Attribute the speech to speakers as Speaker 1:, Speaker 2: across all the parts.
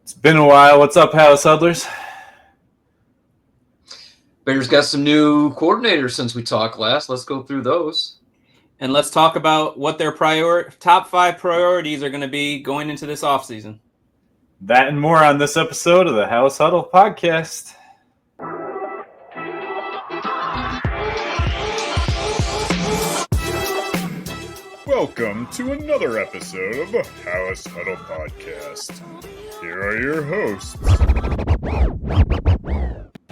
Speaker 1: It's been a while. What's up, Halas Huddlers?
Speaker 2: Bears got some new coordinators since we talked last. Let's go through those.
Speaker 3: And let's talk about what their top 5 priorities are going to be going into this offseason.
Speaker 1: That and more on this episode of the Halas Huddle podcast.
Speaker 4: Welcome to another episode of the Halas Huddle podcast. Here are your hosts.
Speaker 5: The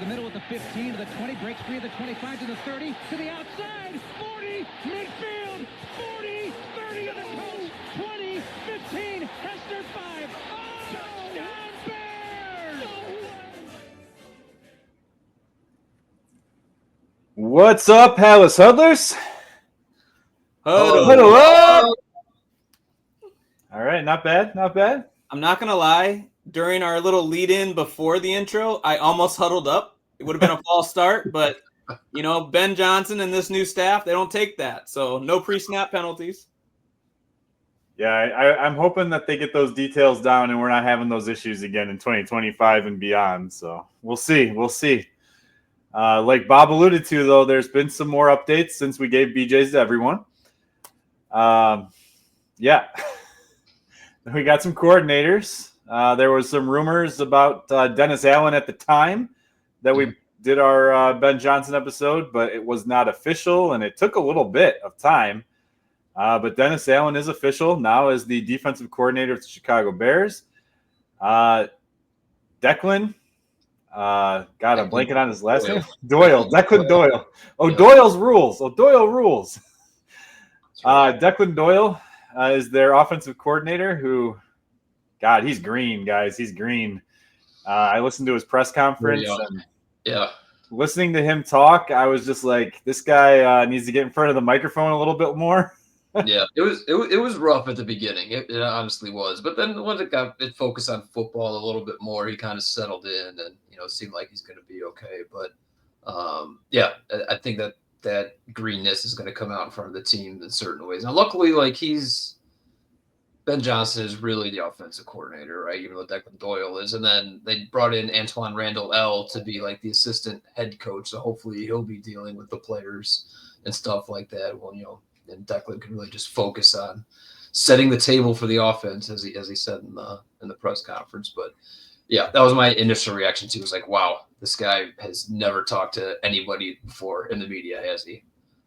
Speaker 5: middle of the 15 to the 20, breaks free of the 25 to the 30, to the outside, 40, midfield, 40, 30 on the coast, 20, 15, Hester 5, touchdown Bears!
Speaker 1: What's up, Halas Huddlers?
Speaker 3: Huddle
Speaker 1: up! All right, not bad, not bad.
Speaker 3: I'm not going to lie. During our little lead-in before the intro, I almost huddled up. It would have been a false start, but, Ben Johnson and this new staff, they don't take that. So no pre-snap penalties.
Speaker 1: Yeah, I'm hoping that they get those details down and we're not having those issues again in 2025 and beyond. So we'll see. Like Bob alluded to, though, there's been some more updates since we gave BJs to everyone. Yeah. We got some coordinators. There was some rumors about Dennis Allen at the time that we did our Ben Johnson episode, but it was not official, and it took a little bit of time. But Dennis Allen is official now as the defensive coordinator of the Chicago Bears. Declan, I'm blanking on his last name. Doyle. Declan Doyle. Doyle rules. Declan Doyle is their offensive coordinator who, God, he's green, guys. He's green. I listened to his press conference.
Speaker 2: Yeah.
Speaker 1: Listening to him talk, I was just like, this guy needs to get in front of the microphone a little bit more.
Speaker 2: Yeah, it was rough at the beginning. It honestly was. But then once it focused on football a little bit more, he kind of settled in and, seemed like he's going to be okay. But, I think that greenness is going to come out in front of the team in certain ways. Now, luckily, Ben Johnson is really the offensive coordinator, right? Even though Declan Doyle is. And then they brought in Antoine Randall L to be like the assistant head coach. So hopefully he'll be dealing with the players and stuff like that. Well, and Declan can really just focus on setting the table for the offense, as he said in the press conference. But yeah, that was my initial reaction to it. Was like, wow, this guy has never talked to anybody before in the media, has he?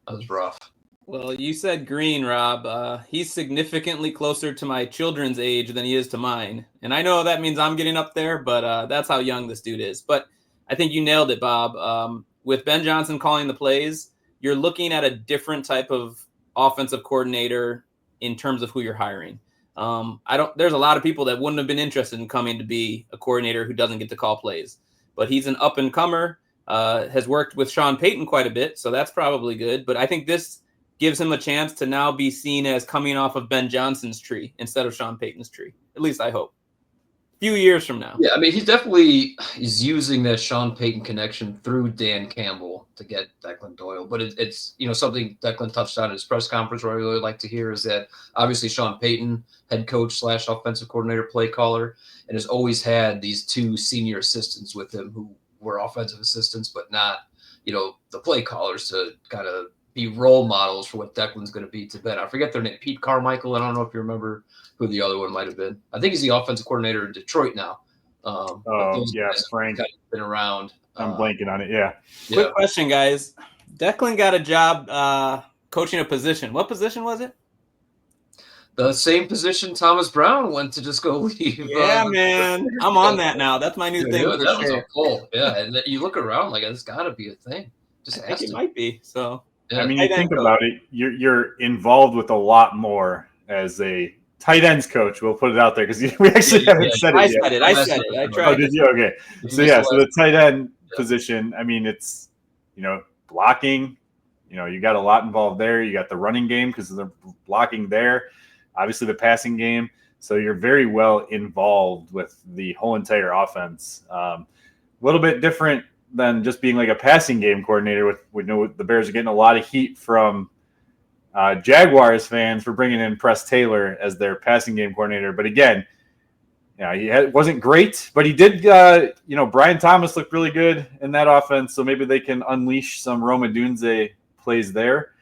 Speaker 2: That was rough.
Speaker 3: Well, you said green, Rob. He's significantly closer to my children's age than he is to mine. And I know that means I'm getting up there, but that's how young this dude is. But I think you nailed it, Bob. With Ben Johnson calling the plays, you're looking at a different type of offensive coordinator in terms of who you're hiring. There's a lot of people that wouldn't have been interested in coming to be a coordinator who doesn't get to call plays, but he's an up and comer, has worked with Sean Payton quite a bit. So that's probably good. But I think this gives him a chance to now be seen as coming off of Ben Johnson's tree instead of Sean Payton's tree. At least I hope. A few years from now.
Speaker 2: Yeah, I mean, he's using that Sean Payton connection through Dan Campbell to get Declan Doyle. But it's something Declan touched on in his press conference where I really like to hear is that obviously Sean Payton, head coach / offensive coordinator, play caller, and has always had these two senior assistants with him who were offensive assistants, but not, the play callers to kind of be role models for what Declan's going to be to Ben. I forget their name, Pete Carmichael. I don't know if you remember who the other one might have been. I think he's the offensive coordinator in Detroit now.
Speaker 1: Frank.
Speaker 2: Been around.
Speaker 1: I'm blanking on it, yeah.
Speaker 3: Quick question, guys. Declan got a job coaching a position. What position was it?
Speaker 2: The same position Thomas Brown went to just go leave.
Speaker 3: Yeah, man. I'm on that now. That's my new thing.
Speaker 2: That was a pull. Yeah, and you look around like it's got to be a thing.
Speaker 3: I think it might be. So.
Speaker 2: Yeah.
Speaker 1: I mean, you think about it, you're involved with a lot more as a tight ends coach. We'll put it out there because we actually haven't said it yet.
Speaker 3: I said it. I tried.
Speaker 1: Oh, did you? Okay. So the tight end position, I mean, it's, blocking, you got a lot involved there. You got the running game because they're blocking there. Obviously the passing game. So you're very well involved with the whole entire offense. A little bit different than just being like a passing game coordinator. We know the Bears are getting a lot of heat from Jaguars fans for bringing in Press Taylor as their passing game coordinator. But again, Yeah, wasn't great, but he did. Brian Thomas looked really good in that offense, so maybe they can unleash some Roma Dunze plays there.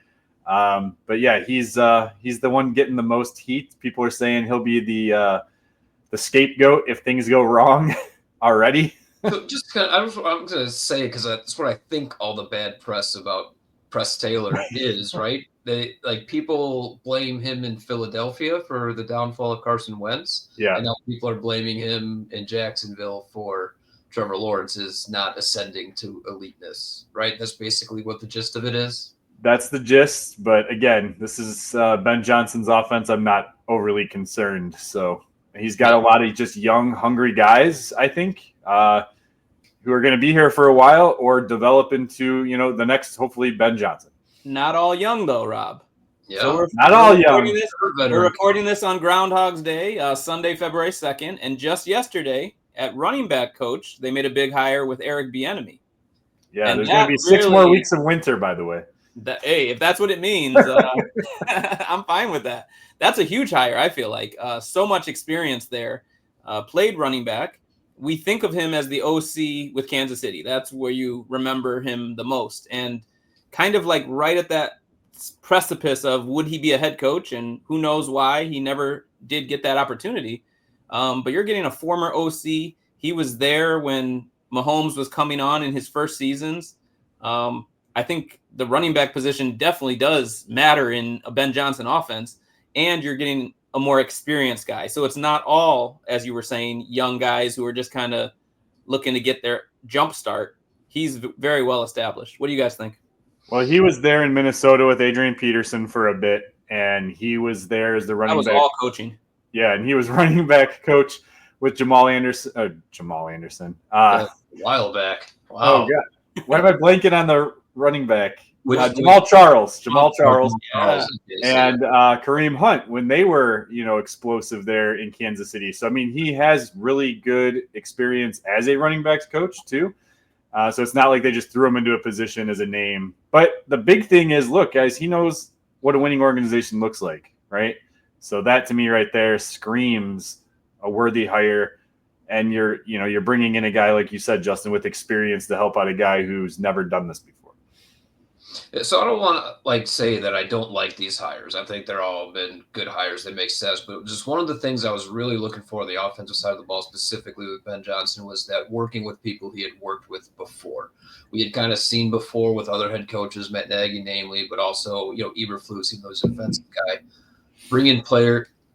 Speaker 1: But yeah, he's the one getting the most heat. People are saying he'll be the scapegoat if things go wrong already.
Speaker 2: So I'm going to say, because that's what I think all the bad press about Press Taylor is, right? People blame him in Philadelphia for the downfall of Carson Wentz.
Speaker 1: Yeah.
Speaker 2: And now people are blaming him in Jacksonville for Trevor Lawrence's not ascending to eliteness, right? That's basically what the gist of it is.
Speaker 1: That's the gist. But again, this is Ben Johnson's offense. I'm not overly concerned. So he's got a lot of just young, hungry guys, I think, who are going to be here for a while or develop into, the next, hopefully, Ben Johnson.
Speaker 3: Not all young, though, Rob.
Speaker 2: Yeah,
Speaker 3: so
Speaker 1: not all young.
Speaker 3: We're recording this on Groundhog's Day, Sunday, February 2nd. And just yesterday, at running back coach, they made a big hire with Eric Bieniemy.
Speaker 1: Yeah, and there's going to be 6 more weeks of winter, by the way.
Speaker 3: Hey, if that's what it means, I'm fine with that. That's a huge hire, I feel like. So much experience there. Played running back. We think of him as the OC with Kansas City. That's where you remember him the most. And kind of like right at that precipice of would he be a head coach, and who knows why he never did get that opportunity. But you're getting a former OC. He was there when Mahomes was coming on in his first seasons. I think the running back position definitely does matter in a Ben Johnson offense, and you're getting a more experienced guy. So it's not all, as you were saying, young guys who are just kind of looking to get their jump start. He's very well established. What do you guys think?
Speaker 1: Well, he was there in Minnesota with Adrian Peterson for a bit, and he was there as the running back.
Speaker 3: That was all coaching.
Speaker 1: Yeah, and he was running back coach with Jamal Anderson.
Speaker 2: A while back. Wow.
Speaker 1: Oh, God. Why am I blanking on the running back? Jamal Charles.
Speaker 2: Yeah.
Speaker 1: And Kareem Hunt when they were, explosive there in Kansas City. So, I mean, he has really good experience as a running backs coach, too. So it's not like they just threw him into a position as a name. But the big thing is, look, guys, he knows what a winning organization looks like, right? So that to me right there screams a worthy hire. And you're bringing in a guy, like you said, Justin, with experience to help out a guy who's never done this before.
Speaker 2: So I don't want to say that I don't like these hires. I think they're all been good hires. They make sense. But just one of the things I was really looking for on the offensive side of the ball, specifically with Ben Johnson, was that working with people he had worked with before. We had kind of seen before with other head coaches, Matt Nagy namely, but also, Eberflus, even though he's a defensive guy, bring in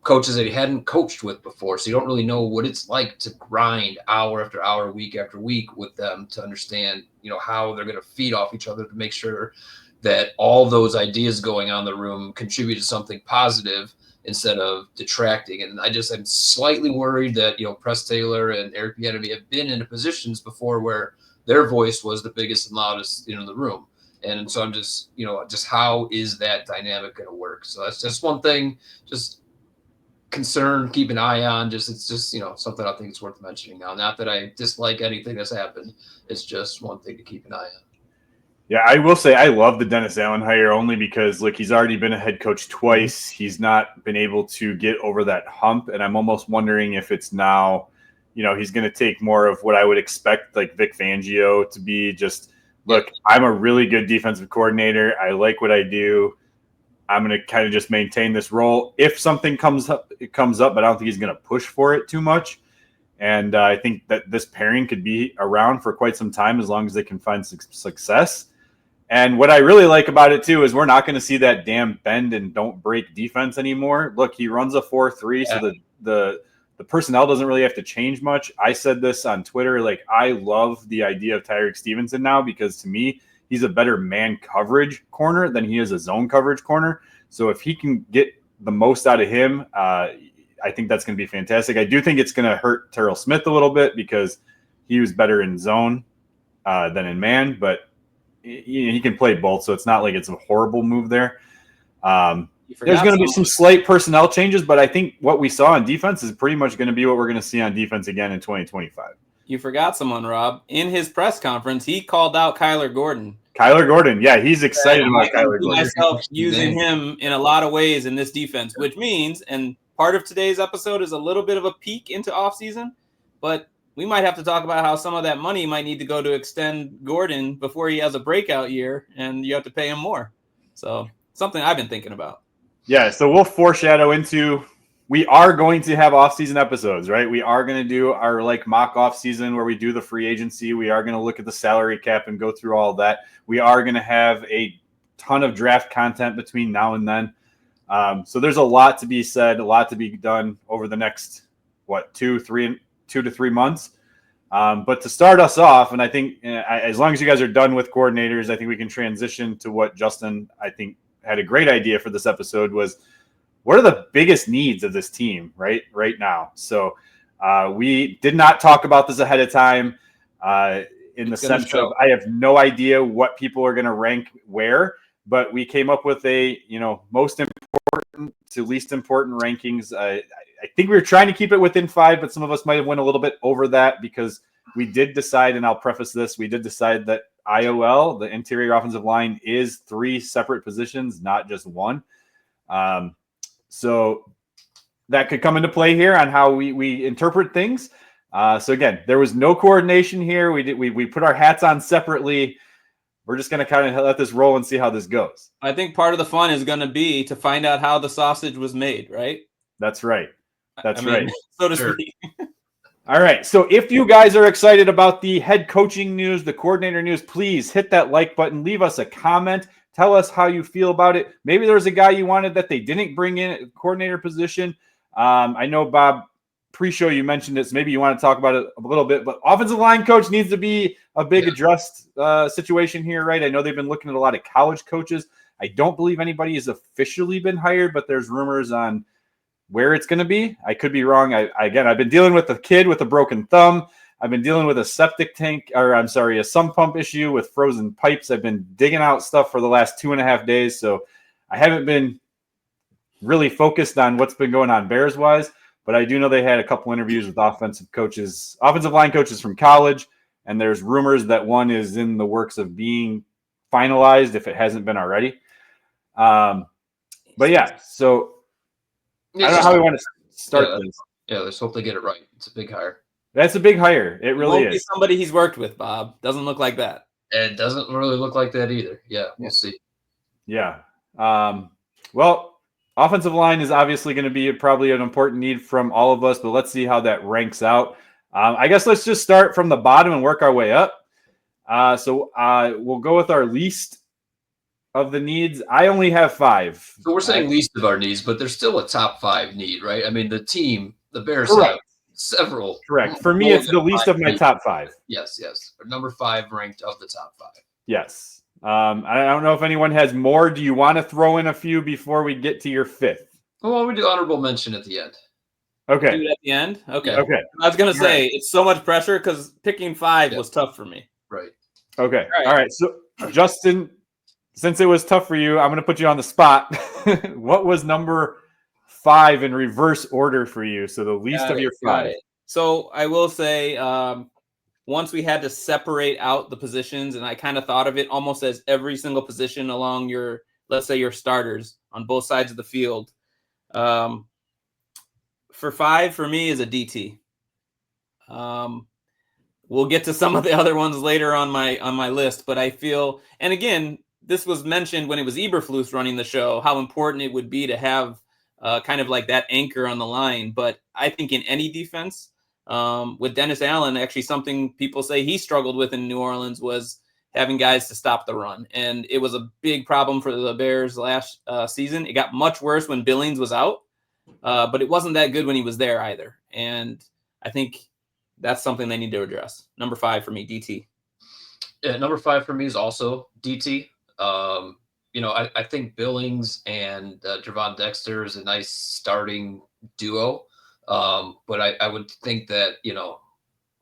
Speaker 2: coaches that he hadn't coached with before. So you don't really know what it's like to grind hour after hour, week after week with them to understand, how they're going to feed off each other to make sure that all those ideas going on in the room contribute to something positive instead of detracting. And I'm slightly worried that, Press Taylor and Eric Bieniemy have been in positions before where their voice was the biggest and loudest in the room. And so I'm just how is that dynamic going to work? So that's just one thing, just concern, keep an eye on. It's just something I think it's worth mentioning now. Not that I dislike anything that's happened. It's just one thing to keep an eye on.
Speaker 1: Yeah, I will say I love the Dennis Allen hire only because, he's already been a head coach twice. He's not been able to get over that hump, and I'm almost wondering if it's now, he's going to take more of what I would expect, like Vic Fangio to be. Just, look, I'm a really good defensive coordinator. I like what I do. I'm going to kind of just maintain this role. If something comes up, it comes up, but I don't think he's going to push for it too much. And I think that this pairing could be around for quite some time as long as they can find success. And what I really like about it, too, is we're not going to see that damn bend and don't break defense anymore. Look, he runs a 4-3, so the personnel doesn't really have to change much. I said this on Twitter. I love the idea of Tyreek Stevenson now because, to me, he's a better man coverage corner than he is a zone coverage corner. So if he can get the most out of him, I think that's going to be fantastic. I do think it's going to hurt Terrell Smith a little bit because he was better in zone than in man, but he can play both, so it's not like it's a horrible move there. There's going to be some slight personnel changes, but I think what we saw on defense is pretty much going to be what we're going to see on defense again in 2025.
Speaker 3: You forgot someone, Rob. In his press conference, he called out Kyler Gordon.
Speaker 1: Yeah, he's excited about Kyler Gordon.
Speaker 3: Myself using him in a lot of ways in this defense, which means, and part of today's episode is a little bit of a peek into offseason, but we might have to talk about how some of that money might need to go to extend Gordon before he has a breakout year and you have to pay him more. So something I've been thinking about.
Speaker 1: Yeah, so we'll foreshadow into we are going to have off-season episodes, right? We are going to do our mock off-season where we do the free agency. We are going to look at the salary cap and go through all of that. We are going to have a ton of draft content between now and then. So there's a lot to be said, a lot to be done over the next, 2 to 3 months. But to start us off, and I think as long as you guys are done with coordinators, I think we can transition to what Justin, I think, had a great idea for this episode was what are the biggest needs of this team right now? So we did not talk about this ahead of time in the sense of I have no idea what people are going to rank where, but we came up with a, most important to least important rankings. I think we were trying to keep it within 5, but some of us might have went a little bit over that because we did decide, and I'll preface this, we did decide that IOL, the interior offensive line, is 3 separate positions, not just one. So that could come into play here on how we interpret things. So again, there was no coordination here. We put our hats on separately. We're just going to kind of let this roll and see how this goes.
Speaker 3: I think part of the fun is going to be to find out how the sausage was made, right?
Speaker 1: That's right. That's right.
Speaker 3: So to speak.
Speaker 1: All right. So if you guys are excited about the head coaching news, the coordinator news, please hit that like button. Leave us a comment. Tell us how you feel about it. Maybe there's a guy you wanted that they didn't bring in at the coordinator position. I know, Bob, pre-show you mentioned this. Maybe you want to talk about it a little bit, but offensive line coach needs to be a big addressed situation here, right? I know they've been looking at a lot of college coaches. I don't believe anybody has officially been hired, but there's rumors on where it's going to be. I could be wrong. I've been dealing with a kid with a broken thumb. I've been dealing with a a sump pump issue with frozen pipes. I've been digging out stuff for the last 2.5 days. So I haven't been really focused on what's been going on Bears wise, but I do know they had a couple interviews with offensive line coaches from college. And there's rumors that one is in the works of being finalized if it hasn't been already. But yeah, so I don't know how we want to start this.
Speaker 2: Yeah, let's hope they get it right. It's a big hire.
Speaker 1: That's a big hire. It really is.
Speaker 3: Be somebody he's worked with, Bob. Doesn't look like that.
Speaker 2: It doesn't really look like that either. Yeah, we'll see.
Speaker 1: Yeah. Well, offensive line is obviously going to be probably an important need from all of us, but let's see how that ranks out. I guess let's just start from the bottom and work our way up. So we'll go with our least of the needs. I only have 5.
Speaker 2: So we're saying least of our needs, but there's still a top 5 need, right? I mean, the Bears have several.
Speaker 1: Correct. For me, it's the least of my top 5.
Speaker 2: Yes. Number 5 ranked of the top 5.
Speaker 1: Yes. I don't know if anyone has more. Do you want to throw in a few before we get to your 5th?
Speaker 2: Well, we do honorable mention at the end.
Speaker 1: Okay.
Speaker 3: Do it at the end? Okay.
Speaker 1: Okay.
Speaker 3: I was going to say, it's so much pressure because picking 5 was tough for me.
Speaker 2: Right.
Speaker 1: Okay. All right. So, Justin, since it was tough for you, I'm going to put you on the spot. What was number 5 in reverse order for you? So the least of your 5.
Speaker 3: So I will say, once we had to separate out the positions, and I kind of thought of it almost as every single position along your, let's say, your starters on both sides of the field. For 5, for me, is a DT. We'll get to some of the other ones later on my list, but I feel, and again, this was mentioned when it was Eberflus running the show, how important it would be to have kind of like that anchor on the line. But I think in any defense, with Dennis Allen, actually something people say he struggled with in New Orleans was having guys to stop the run. And it was a big problem for the Bears last season. It got much worse when Billings was out, but it wasn't that good when he was there either. And I think that's something they need to address. Number 5 for me, DT.
Speaker 2: Yeah, number 5 for me is also DT. I think Billings and Javon Dexter is a nice starting duo. But I would think that,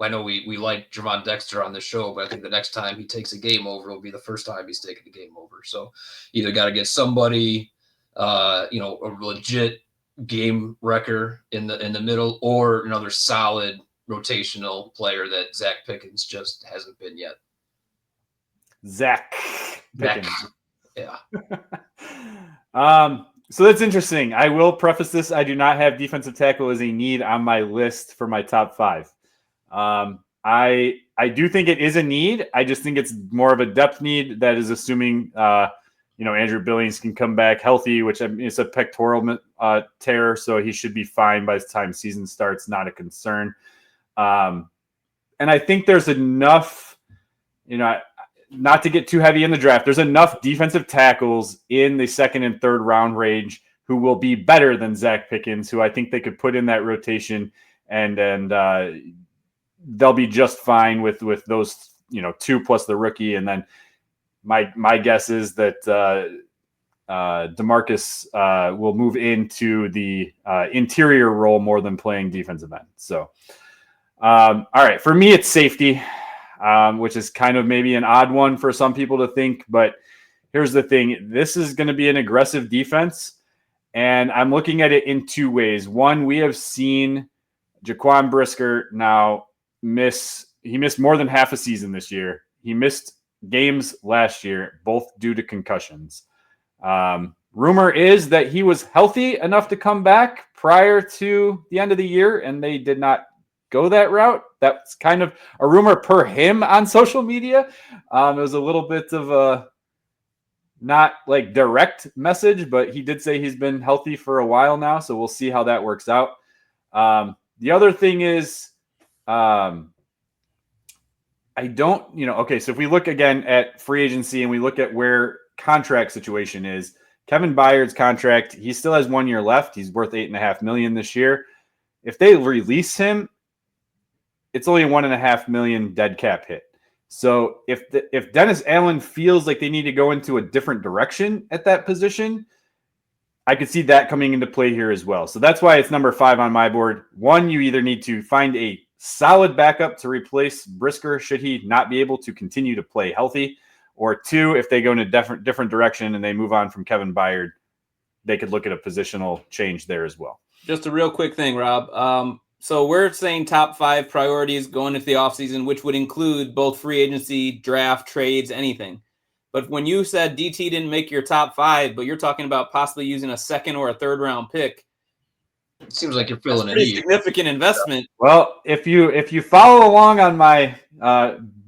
Speaker 2: I know we like Javon Dexter on the show, but I think the next time he takes a game over will be the first time he's taken a game over. So either got to get somebody, a legit game wrecker in the middle, or another solid rotational player that Zach Pickens just hasn't been yet.
Speaker 1: Zach Pickens.
Speaker 2: Yeah.
Speaker 1: So that's interesting. I will preface this. I do not have defensive tackle as a need on my list for my top 5. I do think it is a need. I just think it's more of a depth need that is assuming, Andrew Billings can come back healthy, which is a pectoral tear, so he should be fine by the time season starts. Not a concern. And I think there's enough, not to get too heavy in the draft, there's enough defensive tackles in the second and third round range who will be better than Zach Pickens, who I think they could put in that rotation and they'll be just fine with those, 2 plus the rookie. And then my guess is that DeMarcus will move into the interior role more than playing defensive end. So, all right, for me, it's safety. Which is kind of maybe an odd one for some people to think. But here's the thing. This is going to be an aggressive defense, and I'm looking at it in 2 ways. One, we have seen Jaquan Brisker now he missed more than half a season this year. He missed games last year, both due to concussions. Rumor is that he was healthy enough to come back prior to the end of the year, and they did not go that route. That's kind of a rumor per him on social media. It was a little bit of a not like direct message, but he did say he's been healthy for a while now. So we'll see how that works out. The other thing is, I don't, okay. So if we look again at free agency and we look at where contract situation is, Kevin Byard's contract, he still has 1 year left. He's worth $8.5 million this year. If they release him, it's only a $1.5 million dead cap hit. So if Dennis Allen feels like they need to go into a different direction at that position, I could see that coming into play here as well. So that's why it's number 5 on my board. 1, you either need to find a solid backup to replace Brisker should he not be able to continue to play healthy, or 2, if they go in a different direction and they move on from Kevin Byard, they could look at a positional change there as well.
Speaker 3: Just a real quick thing, Rob. So we're saying top 5 priorities going into the offseason, which would include both free agency, draft, trades, anything. But when you said DT didn't make your top 5, but you're talking about possibly using a second or a third round pick,
Speaker 2: it seems like you're filling
Speaker 3: a pretty significant investment.
Speaker 1: Well, if you follow along on my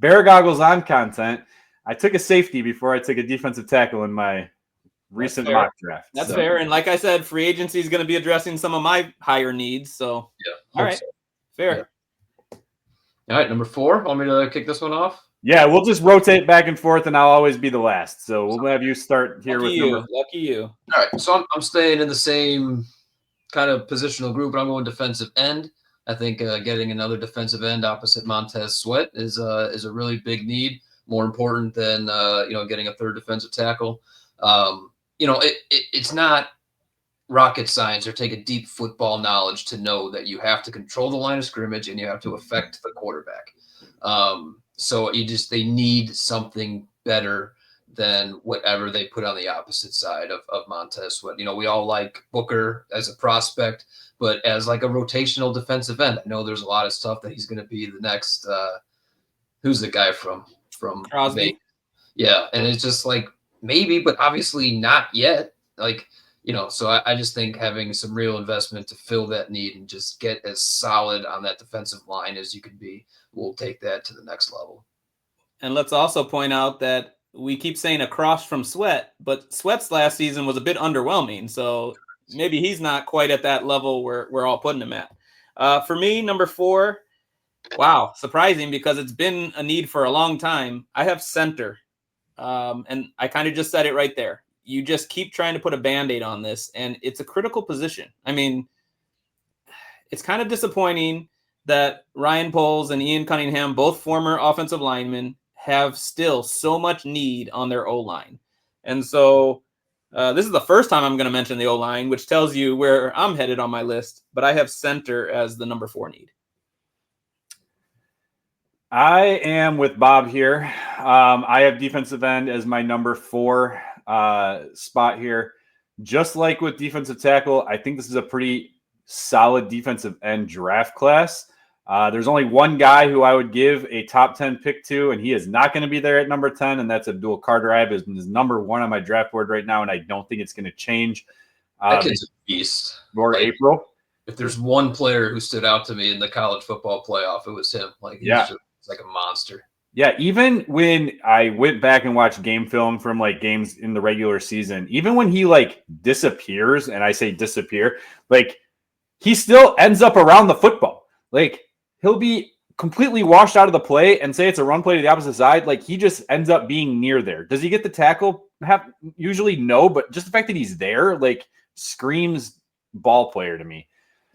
Speaker 1: Bear Goggles on content, I took a safety before I took a defensive tackle in my recent mock draft.
Speaker 3: That's fair. And like I said, free agency is going to be addressing some of my higher needs. So, all right. So. Fair.
Speaker 2: Yeah. All right. Number 4. Want me to kick this one off?
Speaker 1: Yeah, we'll just rotate back and forth, and I'll always be the last. So we'll have you start here with number 4.
Speaker 3: Lucky you.
Speaker 2: All right. So I'm staying in the same kind of positional group, but I'm going defensive end. I think getting another defensive end opposite Montez Sweat is a really big need, more important than getting a third defensive tackle. It's not rocket science or take a deep football knowledge to know that you have to control the line of scrimmage and you have to affect the quarterback. So they need something better than whatever they put on the opposite side of Montez Sweat. We all like Booker as a prospect, but as like a rotational defensive end, I know there's a lot of stuff that he's going to be the next, who's the guy from
Speaker 3: Crosby?
Speaker 2: Vegas? Yeah. And it's just like, maybe, but obviously not yet. So I just think having some real investment to fill that need and just get as solid on that defensive line as you can be will take that to the next level.
Speaker 3: And let's also point out that we keep saying across from Sweat, but Sweat's last season was a bit underwhelming. So maybe he's not quite at that level where we're all putting him at. For me, number 4, wow, surprising because it's been a need for a long time. I have center. And I kind of just said it right there. You just keep trying to put a Band-Aid on this, and it's a critical position. I mean, it's kind of disappointing that Ryan Poles and Ian Cunningham, both former offensive linemen, have still so much need on their O-line. And so this is the first time I'm going to mention the O-line, which tells you where I'm headed on my list, but I have center as the number 4 need.
Speaker 1: I am with Bob here. I have defensive end as my number 4 spot here. Just like with defensive tackle, I think this is a pretty solid defensive end draft class. There's only one guy who I would give a top 10 pick to, and he is not going to be there at number 10, and that's Abdul Carter. I have his number 1 on my draft board right now, and I don't think it's going to change.
Speaker 2: That kid's a beast.
Speaker 1: Or
Speaker 2: like,
Speaker 1: April.
Speaker 2: If there's one player who stood out to me in the college football playoff, it was him. Like, he's just like a monster.
Speaker 1: Yeah, even when I went back and watched game film from like games in the regular season, even when he like disappears, and I say disappear, like he still ends up around the football. Like he'll be completely washed out of the play and say it's a run play to the opposite side. Like he just ends up being near there. Does he get the tackle? Usually no, but just the fact that he's there, like screams ball player to me.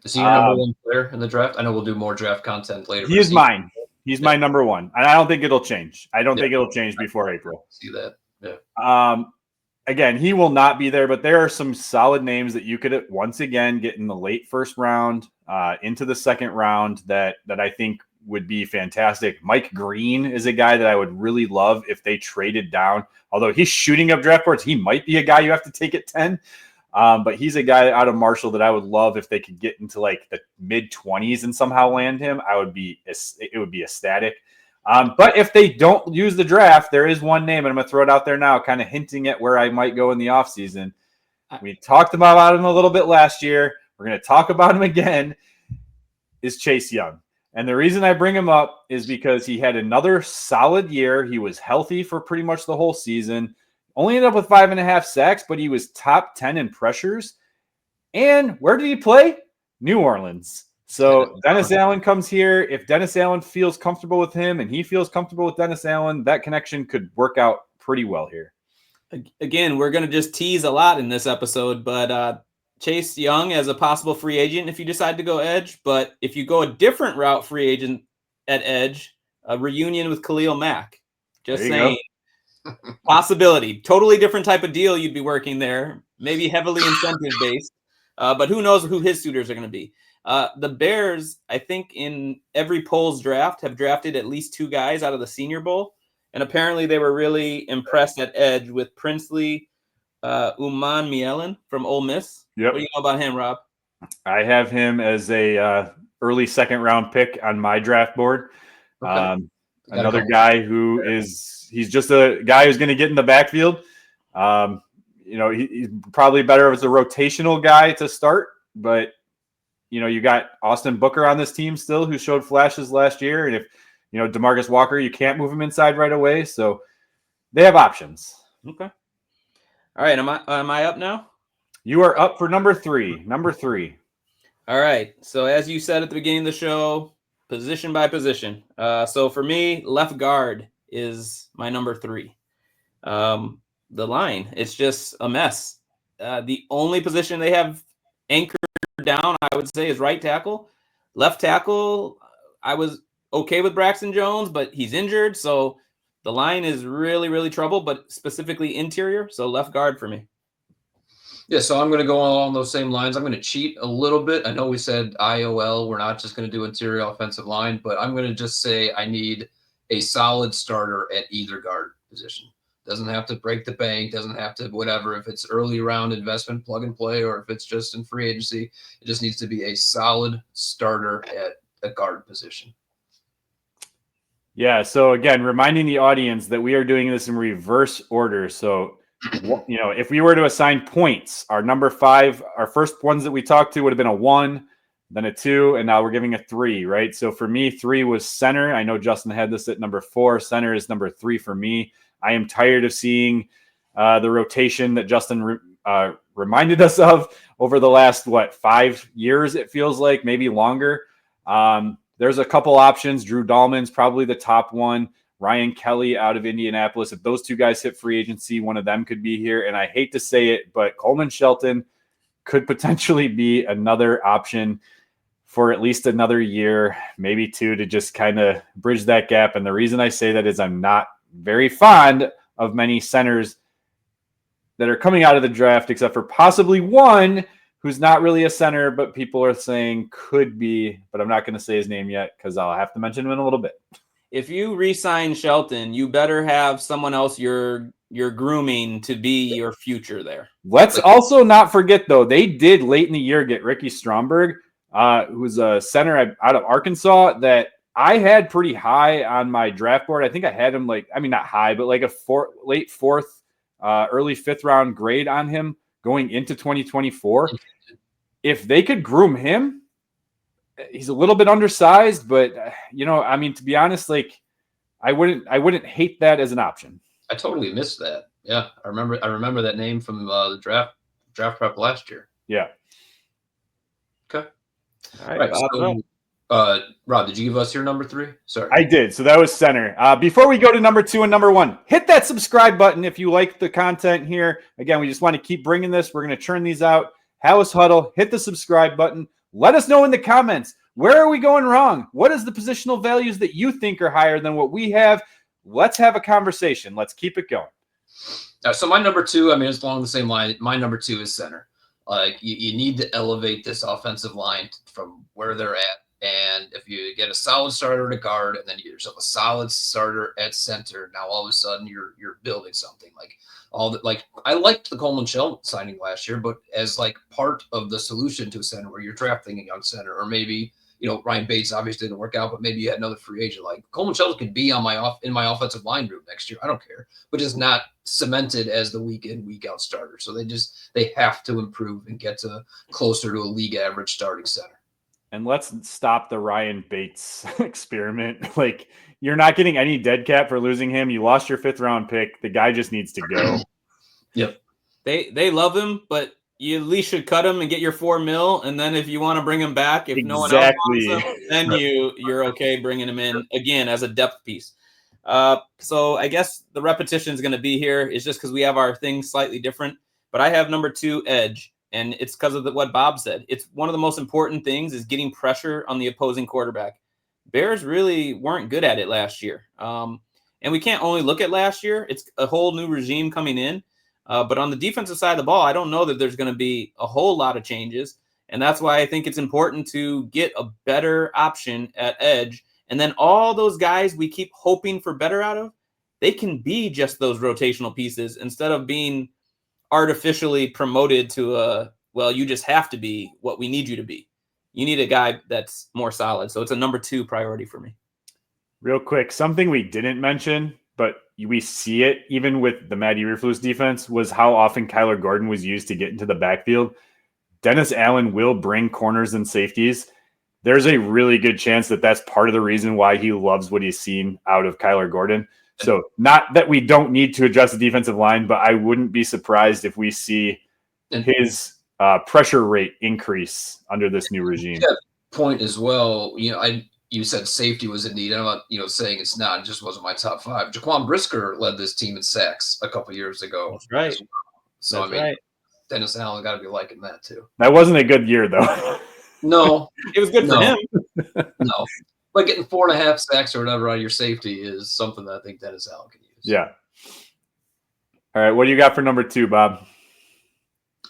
Speaker 2: Is he your number one player in the draft? I know we'll do more draft content later.
Speaker 1: He is mine. He's my number one. And I don't think it'll change. I don't think it'll change before April.
Speaker 2: See that. Yeah.
Speaker 1: Again, he will not be there, but there are some solid names that you could once again get in the late first round, into the second round that I think would be fantastic. Mike Green is a guy that I would really love if they traded down. Although he's shooting up draft boards, he might be a guy you have to take at 10. But he's a guy out of Marshall that I would love if they could get into like the mid-20s and somehow land him. It would be ecstatic. But if they don't use the draft, there is one name, and I'm going to throw it out there now, kind of hinting at where I might go in the offseason. We talked about him a little bit last year. We're going to talk about him again, is Chase Young. And the reason I bring him up is because he had another solid year. He was healthy for pretty much the whole season. Only ended up with 5.5 sacks, but he was top 10 in pressures. And where did he play? New Orleans. So Dennis Allen comes here. If Dennis Allen feels comfortable with him and he feels comfortable with Dennis Allen, that connection could work out pretty well here.
Speaker 3: Again, we're going to just tease a lot in this episode, but Chase Young as a possible free agent if you decide to go edge. But if you go a different route free agent at edge, a reunion with Khalil Mack. Just saying. Possibility. Totally different type of deal you'd be working there. Maybe heavily incentive-based. But who knows who his suitors are going to be. The Bears, I think in every polls draft, have drafted at least 2 guys out of the Senior Bowl. And apparently they were really impressed at edge with Princely Umanmielen from Ole Miss.
Speaker 1: Yep.
Speaker 3: What do you know about him, Rob?
Speaker 1: I have him as a early second-round pick on my draft board.
Speaker 2: Okay.
Speaker 1: Another guy who he's just a guy who's going to get in the backfield. He's probably better as a rotational guy to start, but you got Austin Booker on this team still who showed flashes last year. And if, DeMarcus Walker, you can't move him inside right away. So they have options.
Speaker 3: Okay. All right. Am I up now?
Speaker 1: You are up for number 3.
Speaker 3: All right. So as you said at the beginning of the show, position by position. So for me, left guard is my number 3. The line, it's just a mess. The only position they have anchored down, I would say, is right tackle. Left tackle, I was okay with Braxton Jones, but he's injured. So the line is really, really trouble, but specifically interior. So left guard for me.
Speaker 2: Yeah, so I'm going to go along those same lines. I'm going to cheat a little bit. I know we said IOL. We're not just going to do interior offensive line, but I'm going to just say I need a solid starter at either guard position. Doesn't have to break the bank, doesn't have to whatever. If it's early round investment, plug and play, or if it's just in free agency, it just needs to be a solid starter at a guard position.
Speaker 1: Yeah, so again, reminding the audience that we are doing this in reverse order. So if we were to assign points, our number 5, our first ones that we talked to would have been a 1, then a 2, and now we're giving a 3, right? So for me, 3 was center. I know Justin had this at number 4. Center is number 3 for me. I am tired of seeing the rotation that Justin reminded us of over the last, 5 years, it feels like, maybe longer. There's a couple options. Drew Dahlman's probably the top one. Ryan Kelly out of Indianapolis. If those 2 guys hit free agency, one of them could be here. And I hate to say it, but Coleman Shelton could potentially be another option for at least another year, maybe 2, to just kind of bridge that gap. And the reason I say that is I'm not very fond of many centers that are coming out of the draft, except for possibly one who's not really a center, but people are saying could be, but I'm not going to say his name yet because I'll have to mention him in a little bit.
Speaker 3: If you re-sign Shelton, you better have someone else you're grooming to be your future there.
Speaker 1: Let's also not forget, though, they did late in the year get Ricky Stromberg, who's a center out of Arkansas that I had pretty high on my draft board. I think I had him not high, but like a late 4th, early 5th round grade on him going into 2024. If they could groom him, he's a little bit undersized, but I mean, to be honest, like I wouldn't hate that as an option.
Speaker 2: I totally missed that. Yeah, I remember that name from the draft prep last year.
Speaker 1: Yeah.
Speaker 2: Okay.
Speaker 3: All right.
Speaker 2: So, Rob, did you give us your number 3? Sorry.
Speaker 1: I did. So that was center. Before we go to number 2 and number 1, hit that subscribe button if you like the content here. Again, we just want to keep bringing this. We're going to churn these out. Halas Huddle, hit the subscribe button. Let us know in the comments, where are we going wrong? What is the positional values that you think are higher than what we have? Let's have a conversation. Let's keep it going.
Speaker 2: So my number 2, I mean, it's along the same line. My number 2 is center. Like you need to elevate this offensive line from where they're at. And if you get a solid starter at guard, and then you get yourself a solid starter at center, now all of a sudden you're building something. Like I liked the Coleman Shell signing last year, but as like part of the solution to a center where you're drafting a young center, or maybe Ryan Bates obviously didn't work out, but maybe you had another free agent. Like Coleman Shell could be in my offensive line group next year. I don't care, but just not cemented as the week in, week out starter. So they have to improve and get to closer to a league average starting center.
Speaker 1: And let's stop the Ryan Bates experiment. Like, you're not getting any dead cap for losing him. You lost your 5th round pick. The guy just needs to go.
Speaker 2: Yep.
Speaker 3: They love him, but you at least should cut him and get your $4 million. And then if you want to bring him back, if no one else wants him, then you're okay bringing him in again as a depth piece. So I guess the repetition is going to be here. It's just because we have our things slightly different. But I have number 2 edge. And it's because of what Bob said. It's one of the most important things is getting pressure on the opposing quarterback. Bears really weren't good at it last year. And we can't only look at last year. It's a whole new regime coming in. But on the defensive side of the ball, I don't know that there's going to be a whole lot of changes. And that's why I think it's important to get a better option at edge. And then all those guys we keep hoping for better out of, they can be just those rotational pieces instead of being artificially promoted to you just have to be what we need you to be. You need a guy that's more solid. So it's a number 2 priority for me.
Speaker 1: Real quick, something we didn't mention, but we see it even with the Matt Eberflus defense, was how often Kyler Gordon was used to get into the backfield. Dennis Allen will bring corners and safeties. There's a really good chance that that's part of the reason why he loves what he's seen out of Kyler Gordon. So not that we don't need to address the defensive line, but I wouldn't be surprised if we see his pressure rate increase under this new regime.
Speaker 2: Point as well. You said safety was in need. I'm not, saying it's not. It just wasn't my top 5. Jaquan Brisker led this team in sacks a couple years ago.
Speaker 3: That's right.
Speaker 2: So
Speaker 3: That's right.
Speaker 2: Dennis Allen got to be liking that too.
Speaker 1: That wasn't a good year though.
Speaker 2: No,
Speaker 3: it was good for him.
Speaker 2: No. But getting 4.5 sacks or whatever out of your safety is something that I think Dennis Allen can use.
Speaker 1: Yeah. All right. What do you got for number 2, Bob?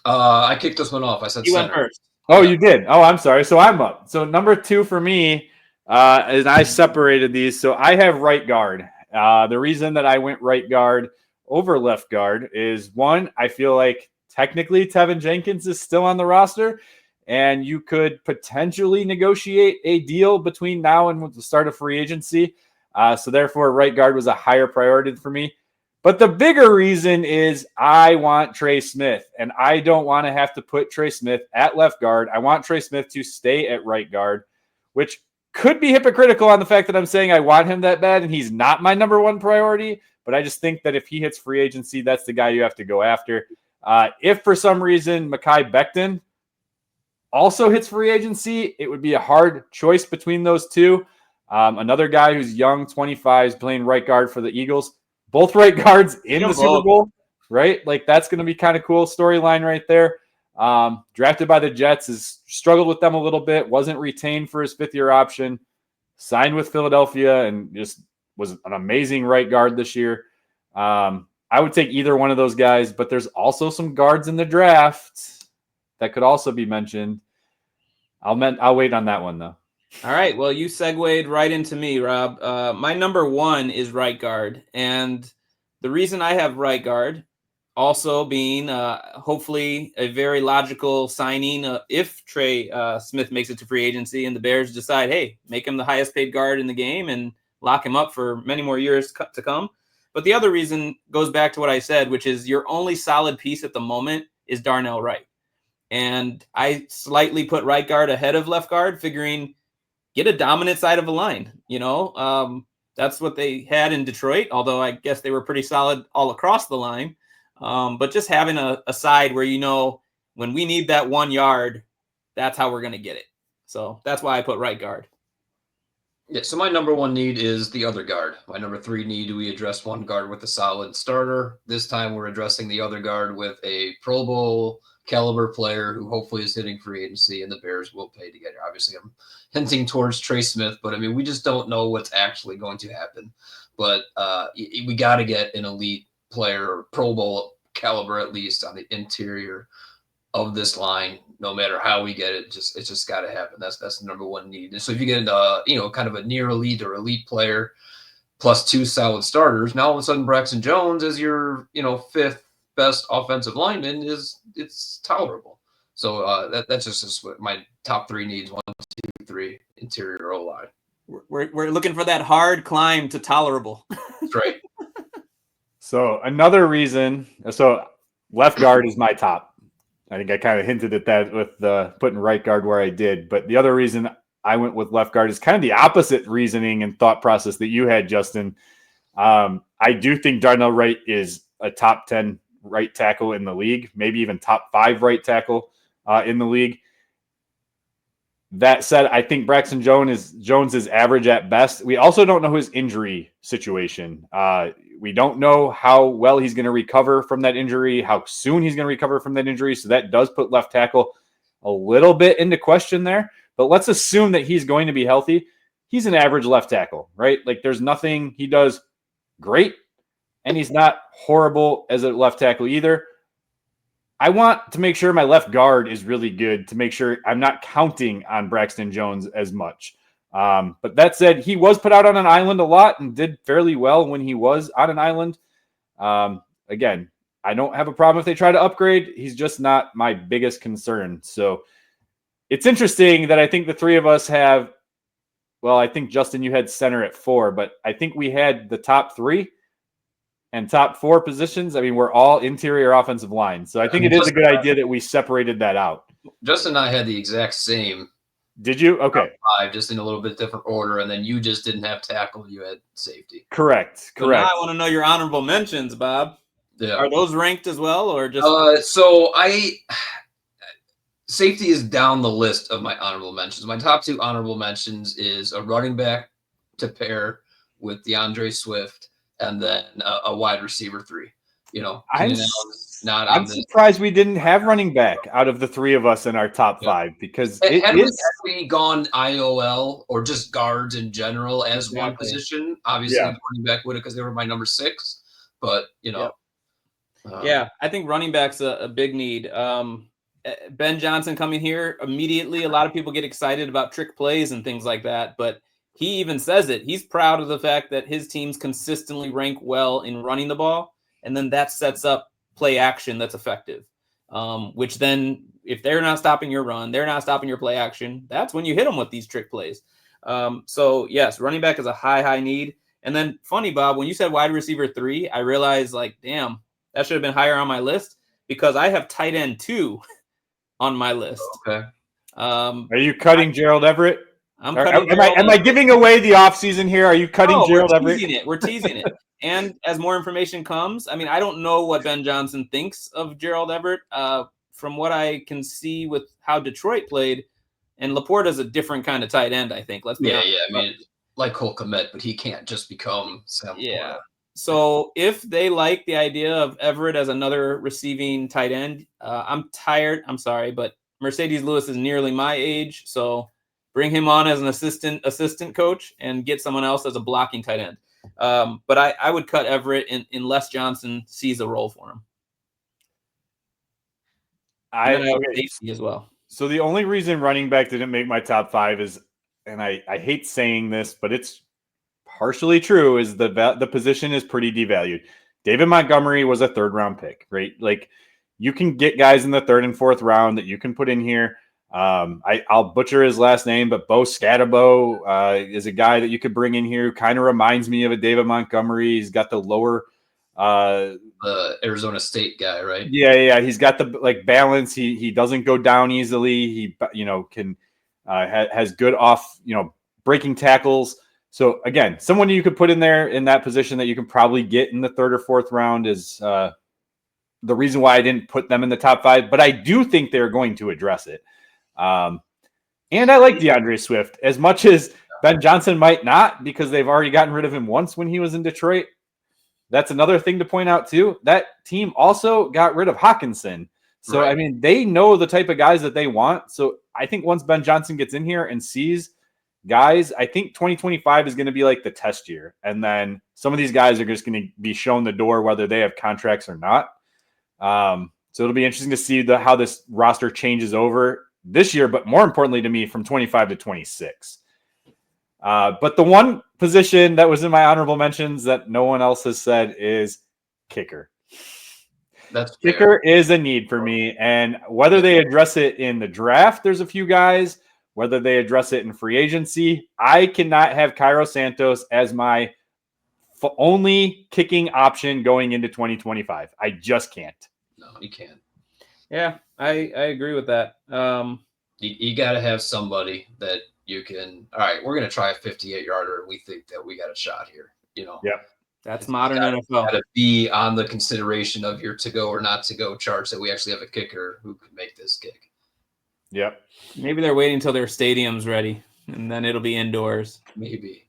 Speaker 2: I kicked this one off. I said
Speaker 3: you
Speaker 2: center.
Speaker 3: went first.
Speaker 1: Oh, you did. Oh, I'm sorry. So I'm up. So number 2 for me, and I separated these. So I have right guard. The reason that I went right guard over left guard is, one, I feel like technically Tevin Jenkins is still on the roster, and you could potentially negotiate a deal between now and the start of free agency. So therefore, right guard was a higher priority for me. But the bigger reason is I want Trey Smith, and I don't want to have to put Trey Smith at left guard. I want Trey Smith to stay at right guard, which could be hypocritical on the fact that I'm saying I want him that bad and he's not my number 1 priority. But I just think that if he hits free agency, that's the guy you have to go after. If for some reason Mekhi Becton also hits free agency, it would be a hard choice between those two. Another guy who's young, 25, is playing right guard for the Eagles. Both right guards in the Super Bowl, right? Like, that's going to be kind of cool storyline right there. Drafted by the Jets, has struggled with them a little bit, wasn't retained for his 5th-year option, signed with Philadelphia, and just was an amazing right guard this year. I would take either one of those guys, but there's also some guards in the draft that could also be mentioned. I'll wait on that one, though.
Speaker 3: All right. Well, you segued right into me, Rob. My number 1 is right guard. And the reason I have right guard also being hopefully a very logical signing if Trey Smith makes it to free agency and the Bears decide, hey, make him the highest paid guard in the game and lock him up for many more years to come. But the other reason goes back to what I said, which is your only solid piece at the moment is Darnell Wright. And I slightly put right guard ahead of left guard, figuring get a dominant side of a line. That's what they had in Detroit, although I guess they were pretty solid all across the line. But just having a side where, when we need that 1 yard, that's how we're going to get it. So that's why I put right guard.
Speaker 2: Yeah, so my number 1 need is the other guard. My number 3 need, we address one guard with a solid starter. This time we're addressing the other guard with a Pro Bowl caliber player who hopefully is hitting free agency, and the Bears will pay together. Obviously, I'm hinting towards Trey Smith, but we just don't know what's actually going to happen. But we got to get an elite player, or Pro Bowl caliber at least, on the interior of this line. No matter how we get it, it's just got to happen. That's the number 1 need. And so if you get kind of a near elite or elite player plus 2 solid starters, now all of a sudden Braxton Jones is your 5th best offensive lineman. It's tolerable. So that's just what my top 3 needs: 1, 2, 3 interior O line.
Speaker 3: We're looking for that hard climb to tolerable.
Speaker 2: That's right.
Speaker 1: So another reason, left guard is my top. I think I kind of hinted at that with putting right guard where I did. But the other reason I went with left guard is kind of the opposite reasoning and thought process that you had, Justin. I do think Darnell Wright is a top 10 right tackle in the league, maybe even top 5 right tackle in the league. That said, I think Braxton Jones is average at best. We also don't know his injury situation. We don't know how well he's going to recover from that injury, how soon he's going to recover from that injury. So that does put left tackle a little bit into question there. But let's assume that he's going to be healthy. He's an average left tackle, right? Like there's nothing he does great, and he's not horrible as a left tackle either. I want to make sure my left guard is really good to make sure I'm not counting on Braxton Jones as much. But that said, he was put out on an island a lot and did fairly well when he was on an island. Again, I don't have a problem if they try to upgrade. He's just not my biggest concern. So it's interesting that I think the 3 of us have, well, I think, Justin, you had center at 4, but I think we had the top 3 and top 4 positions. We're all interior offensive line. So I think it is a good idea that we separated that out.
Speaker 2: Justin and I had the exact same.
Speaker 1: Did you? Okay.
Speaker 2: 5, just in a little bit different order, and then you just didn't have tackle. You had safety.
Speaker 1: Correct.
Speaker 3: So now I want to know your honorable mentions, Bob.
Speaker 2: Yeah.
Speaker 3: Are those ranked as well, or just?
Speaker 2: Safety is down the list of my honorable mentions. My top 2 honorable mentions is a running back to pair with DeAndre Swift, and then a wide receiver 3.
Speaker 1: I'm surprised we didn't have running back out of the 3 of us in our top 5, because
Speaker 2: had we gone IOL or just guards in general as one position, obviously running back would have, because they were my number 6. But
Speaker 3: I think running back's a big need. Ben Johnson coming here immediately. A lot of people get excited about trick plays and things like that, but he even says it. He's proud of the fact that his teams consistently rank well in running the ball, and then that sets up play action that's effective, which then if they're not stopping your run, they're not stopping your play action, that's when you hit them with these trick plays. So yes, running back is a high need. And then funny, Bob, when you said wide receiver 3, I realized damn, that should have been higher on my list, because I have tight end 2 on my list.
Speaker 2: Okay.
Speaker 1: Are you cutting Gerald Everett?
Speaker 3: Am
Speaker 1: I giving away the offseason here? Are you cutting Gerald Everett?
Speaker 3: We're teasing it. And as more information comes, I don't know what Ben Johnson thinks of Gerald Everett. From what I can see with how Detroit played, and Laporta's a different kind of tight end, I think. Let's be honest.
Speaker 2: Yeah. Like Cole Kmet, but he can't just become Sam Laporta.
Speaker 3: Yeah. So if they like the idea of Everett as another receiving tight end, I'm tired. I'm sorry, but Mercedes Lewis is nearly my age, so bring him on as an assistant coach and get someone else as a blocking tight end. But I would cut Everett unless Johnson sees a role for him. I would safety as well.
Speaker 1: So the only reason running back didn't make my top 5 is, and I hate saying this, but it's partially true, is the position is pretty devalued. David Montgomery was a 3rd round pick, right? Like, you can get guys in the 3rd and 4th round that you can put in here. I'll butcher his last name, but Bo Scatabo is a guy that you could bring in here who kind of reminds me of a David Montgomery. He's got the lower
Speaker 2: The Arizona State guy, right?
Speaker 1: Yeah. He's got the balance. He doesn't go down easily. He can has good off breaking tackles. So again, someone you could put in there in that position that you can probably get in the 3rd or 4th round is the reason why I didn't put them in the top 5. But I do think they're going to address it. And I like DeAndre Swift as much as Ben Johnson might not, because they've already gotten rid of him once when he was in Detroit. That's another thing to point out too. That team also got rid of Hawkinson. So, right. I mean, they know the type of guys that they want. So I think once Ben Johnson gets in here and sees guys, I think 2025 is going to be like the test year. And then some of these guys are just going to be shown the door, whether they have contracts or not. So it'll be interesting to see how this roster changes over this year, but more importantly to me, from 25 to 26. But the one position that was in my honorable mentions that no one else has said is kicker.
Speaker 2: That's
Speaker 1: kicker is a need for me. And whether they address it in the draft, there's a few guys, whether they address it in free agency, I cannot have Cairo Santos as my only kicking option going into 2025. I just can't.
Speaker 2: No, you can't.
Speaker 3: Yeah, I agree with that.
Speaker 2: You got to have somebody that you can, all right, we're going to try a 58-yarder. We think that we got a shot here,
Speaker 1: Yep.
Speaker 3: That's modern NFL.
Speaker 2: Got to be on the consideration of your to-go or not to-go charts that we actually have a kicker who could make this kick.
Speaker 1: Yep.
Speaker 3: Maybe they're waiting until their stadium's ready, and then it'll be indoors.
Speaker 2: Maybe.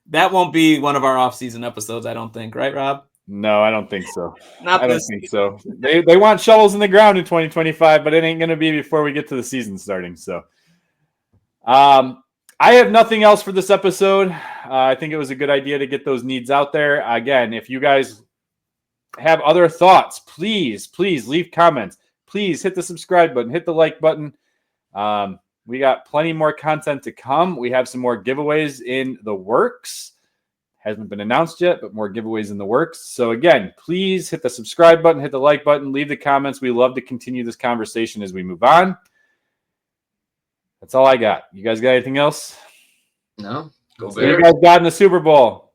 Speaker 3: That won't be one of our off-season episodes, I don't think. Right, Rob?
Speaker 1: No, I don't think so.
Speaker 3: I
Speaker 1: don't think so. They want shovels in the ground in 2025, but it ain't going to be before we get to the season starting. So I have nothing else for this episode. I think it was a good idea to get those needs out there. Again, if you guys have other thoughts, please leave comments. Please hit the subscribe button, hit the like button. We got plenty more content to come. We have some more giveaways in the works. Hasn't been announced yet, but more giveaways in the works. So again, please hit the subscribe button, hit the like button, leave the comments. We love to continue this conversation as we move on. That's all I got. You guys got anything else?
Speaker 2: No. Go
Speaker 1: Bears.
Speaker 2: Bears.
Speaker 1: You guys got in the Super Bowl?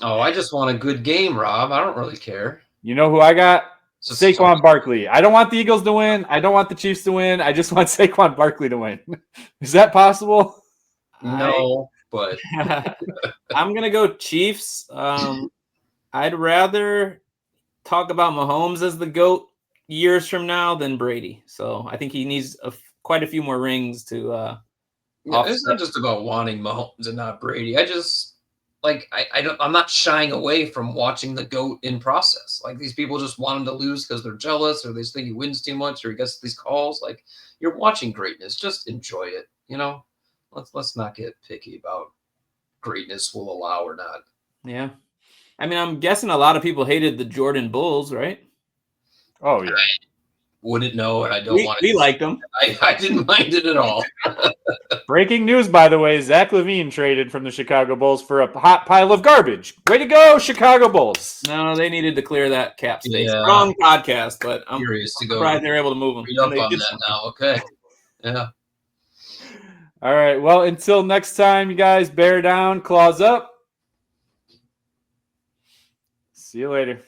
Speaker 2: Oh, I just want a good game, Rob. I don't really care.
Speaker 1: You know who I got? Saquon Barkley. I don't want the Eagles to win. I don't want the Chiefs to win. I just want Saquon Barkley to win. Is that possible?
Speaker 2: No, but
Speaker 3: I'm going to go Chiefs. I'd rather talk about Mahomes as the GOAT years from now than Brady. So I think he needs quite a few more rings to
Speaker 2: it's not just about wanting Mahomes and not Brady. I just I'm not shying away from watching the GOAT in process. Like, these people just want him to lose because they're jealous, or they just think he wins too much, or he gets these calls. Like, you're watching greatness. Just enjoy it. Let's not get picky about greatness will allow or not.
Speaker 3: Yeah. I mean, I'm guessing a lot of people hated the Jordan Bulls, right?
Speaker 1: Oh, yeah.
Speaker 2: I wouldn't know, and I don't want to.
Speaker 3: We liked them.
Speaker 2: I didn't mind it at all.
Speaker 1: Breaking news, by the way, Zach LaVine traded from the Chicago Bulls for a hot pile of garbage. Way to go, Chicago Bulls.
Speaker 3: No, they needed to clear that cap space.
Speaker 2: Yeah.
Speaker 3: Wrong podcast, but I'm
Speaker 2: curious to go.
Speaker 3: Surprised they're able to move them.
Speaker 2: Read up on that now. Okay. Yeah.
Speaker 1: All right. Well, until next time, you guys, bear down, claws up. See you later.